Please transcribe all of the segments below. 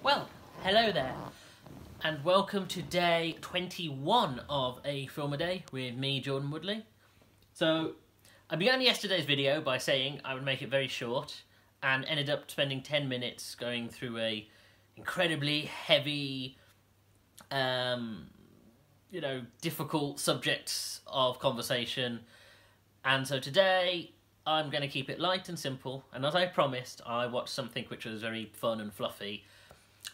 Well, hello there, and welcome to day 21 of A Film a Day with me, Jordan Woodley. So, I began yesterday's video by saying I would make it very short, and ended up spending 10 minutes going through a incredibly heavy, difficult subjects of conversation. And so today, I'm going to keep it light and simple, and as I promised, I watched something which was very fun and fluffy.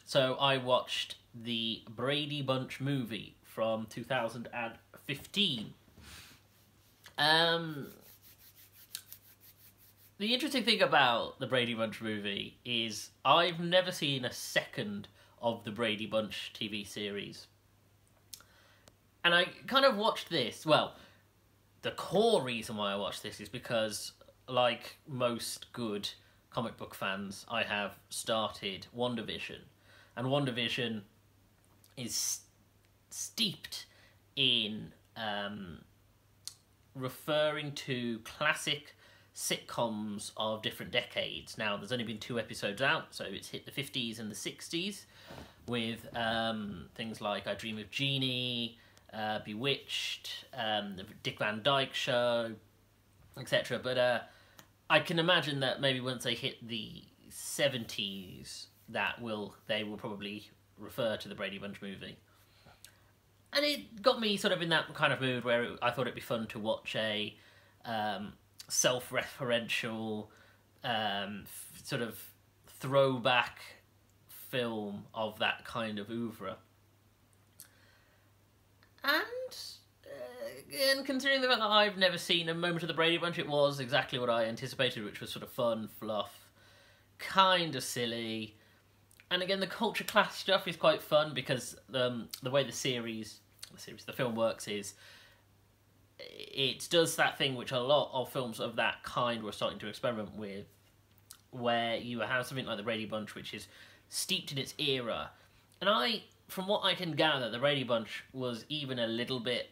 So I watched the Brady Bunch movie from 2015. The interesting thing about the Brady Bunch movie is I've never seen a second of the Brady Bunch TV series. And I kind of watched this, well, the core reason why I watched this is because, like most good comic book fans, I have started WandaVision. And WandaVision is steeped in referring to classic sitcoms of different decades. Now, there's only been 2 episodes out, so it's hit the 50s and the 60s with things like I Dream of Jeannie, Bewitched, the Dick Van Dyke Show, etc. But I can imagine that maybe once they hit the 70s, they will probably refer to the Brady Bunch movie. And it got me sort of in that kind of mood where I thought it'd be fun to watch a self-referential sort of throwback film of that kind of oeuvre. And considering the fact that I've never seen a moment of the Brady Bunch, it was exactly what I anticipated, which was sort of fun, fluff, kind of silly. And again, the culture clash stuff is quite fun because the way the film works is it does that thing which a lot of films of that kind were starting to experiment with, where you have something like the Brady Bunch, which is steeped in its era. And from what I can gather, the Brady Bunch was even a little bit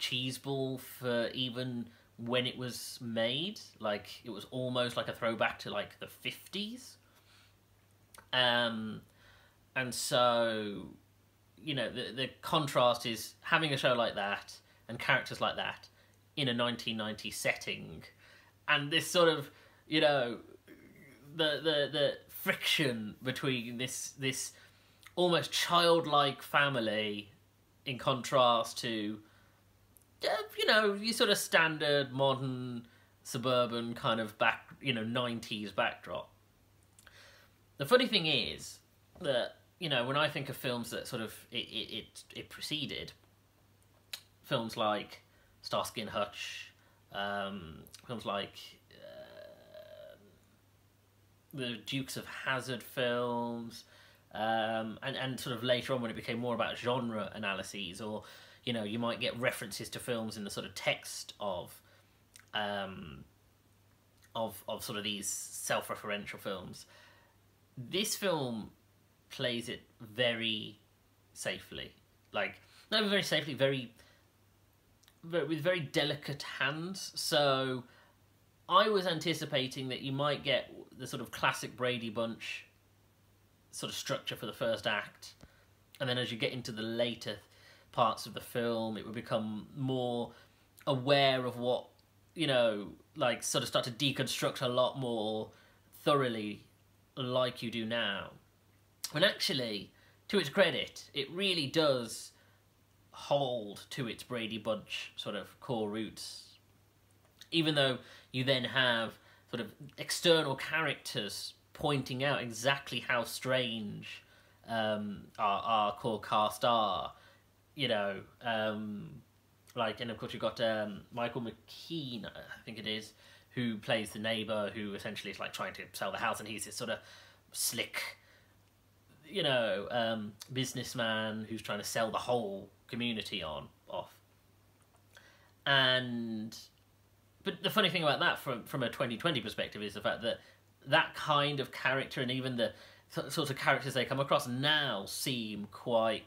cheeseball for even when it was made. Like, it was almost like a throwback to, like, the 50s. And so, you know, the contrast is having a show like that and characters like that in a 1990s setting, and this sort of, you know, the friction between this almost childlike family in contrast to, you know, your sort of standard modern suburban kind of 90s backdrop. The funny thing is that, you know, when I think of films that sort of it preceded, films like Starsky and Hutch, films like the Dukes of Hazzard films, and sort of later on when it became more about genre analyses, or, you know, you might get references to films in the sort of text of sort of these self-referential films. This film plays it very safely, like, not even very safely, with very delicate hands. So I was anticipating that you might get the sort of classic Brady Bunch sort of structure for the first act, and then as you get into the later parts of the film, it would become more aware of what, you know, like, sort of start to deconstruct a lot more thoroughly, like you do now. When actually, to its credit, it really does hold to its Brady Bunch sort of core roots, even though you then have sort of external characters pointing out exactly how strange our core cast are, you know, like, and of course you've got Michael McKean, I think it is, who plays the neighbour, who essentially is like trying to sell the house, and he's this sort of slick, you know, businessman who's trying to sell the whole community off. But the funny thing about that from a 2020 perspective is the fact that that kind of character, and even the sorts of characters they come across now, seem quite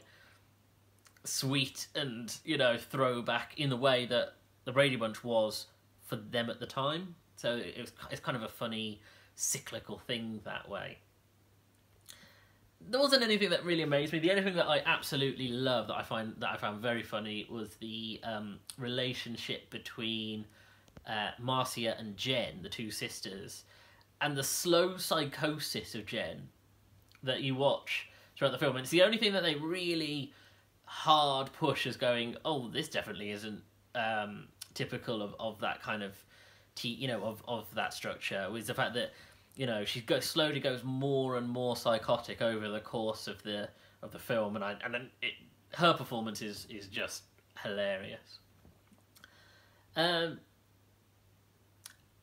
sweet and, you know, throwback in the way that the Brady Bunch was for them at the time. So it's kind of a funny cyclical thing that way. there wasn't anything that really amazed me. The only thing that I absolutely love that I found very funny was the relationship between Marcia and Jen, the two sisters, and the slow psychosis of Jen that you watch throughout the film. And it's the only thing that they really hard push as going, oh, this definitely isn't typical of that kind of of that structure, was the fact that she slowly goes more and more psychotic over the course of the film, and her performance is just hilarious. And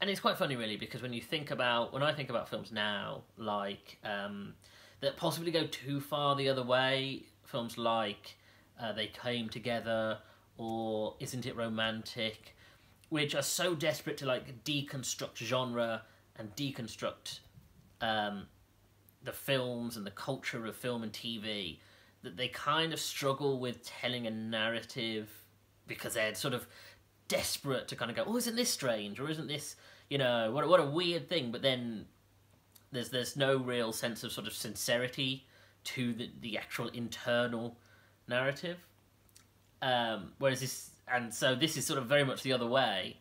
it's quite funny, really, because when I think about films now, like that possibly go too far the other way, films like They Came Together or Isn't It Romantic, which are so desperate to like deconstruct genre and deconstruct the films and the culture of film and TV, that they kind of struggle with telling a narrative because they're sort of desperate to kind of go, oh, isn't this strange, or isn't this, what a weird thing, but then there's no real sense of sort of sincerity to the actual internal narrative. Whereas this is sort of very much the other way,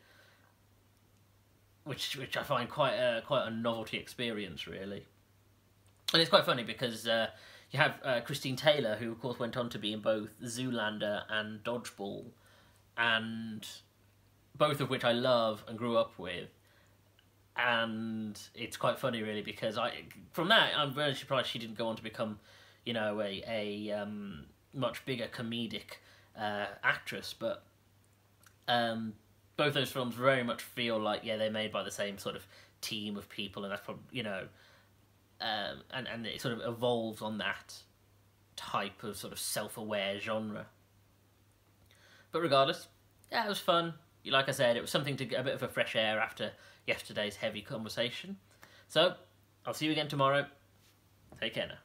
which I find quite a novelty experience, really. And it's quite funny because you have Christine Taylor, who of course went on to be in both Zoolander and Dodgeball, and both of which I love and grew up with. And it's quite funny, really, because from that I'm very surprised she didn't go on to become, a much bigger comedic actress. But both those films very much feel like, they're made by the same sort of team of people, and that's probably, and it sort of evolves on that type of sort of self-aware genre. But regardless, it was fun. Like I said, it was something to get a bit of a fresh air after yesterday's heavy conversation. So, I'll see you again tomorrow. Take care now.